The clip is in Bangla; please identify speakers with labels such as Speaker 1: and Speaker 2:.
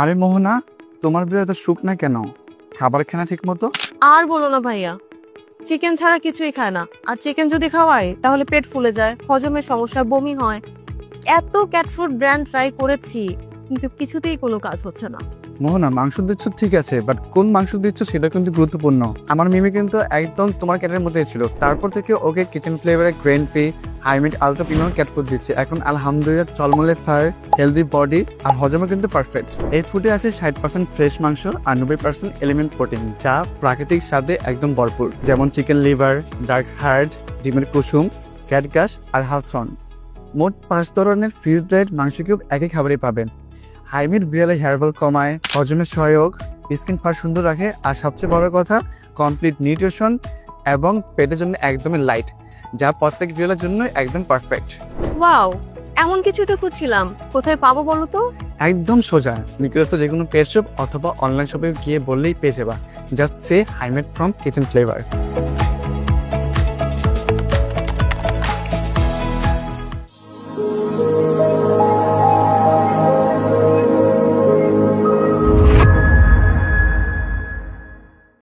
Speaker 1: আরে মোহনা, তোমার বিয়ে এত সুখ না কেন? খাবার খানা ঠিক মতো?
Speaker 2: আর বলো না ভাইয়া, চিকেন ছাড়া কিছুই খায় না। আর চিকেন যদি খাওয়াই তাহলে পেট ফুলে যায়, হজমের সমস্যা, বমি হয়। এত ক্যাট ফুড ব্র্যান্ড ট্রাই করেছি, কিন্তু কিছুতেই কোনো কাজ হচ্ছে না।
Speaker 1: মোহনা, মাংস দিচ্ছ ঠিক আছে, বাট কোন মাংস দিচ্ছ সেটা কিন্তু গুরুত্বপূর্ণ। আমার মিমি কিন্তু একদম তোমার ক্যাটের মধ্যে ছিল, তারপর থেকে ওকে কিচেন ফ্লেভারে grain free high meat ultra premium cat food দিচ্ছে। এখন আলহামদুলিল্লাহ চলমলে ফায়ার, হেলদি বডি আর হজমও কিন্তু পারফেক্ট। এই ফুডে আছে 60% ফ্রেশ মাংস আর 90% এলিমেন্ট প্রোটিন, যা প্রাকৃতিক স্বাদে একদম ভরপুর। যেমন চিকেন লিভার, ডার্ক হার্ড, ডিমের কুসুম, ক্যাট গাস আর হালথ্রন। মোট 5 ধরনের ফ্রিজ ড্রাইড মাংস কিউব একই খাবারই পাবেন। হাইমিড বিড়ালে হেয়ারফল কমায়, হজমের সহায়ক, স্কিন ফার সুন্দর রাখে, আর সবচেয়ে বড় কথা কমপ্লিট নিউট্রিশন এবং পেটের জন্য একদমই লাইট, যা প্রত্যেক বিড়ালের জন্য একদম পারফেক্ট।
Speaker 2: ওয়াও, এমন কিছুই তো খুঁজছিলাম। কোথায় পাবো বলো তো?
Speaker 1: একদম সোজা, নিকটস্থ যে কোনো পেট শপ অথবা অনলাইন শপে গিয়ে বললেই পেয়ে যাবা। জাস্ট সে হাইমেড ফ্রম কিচেন ফ্লেভার।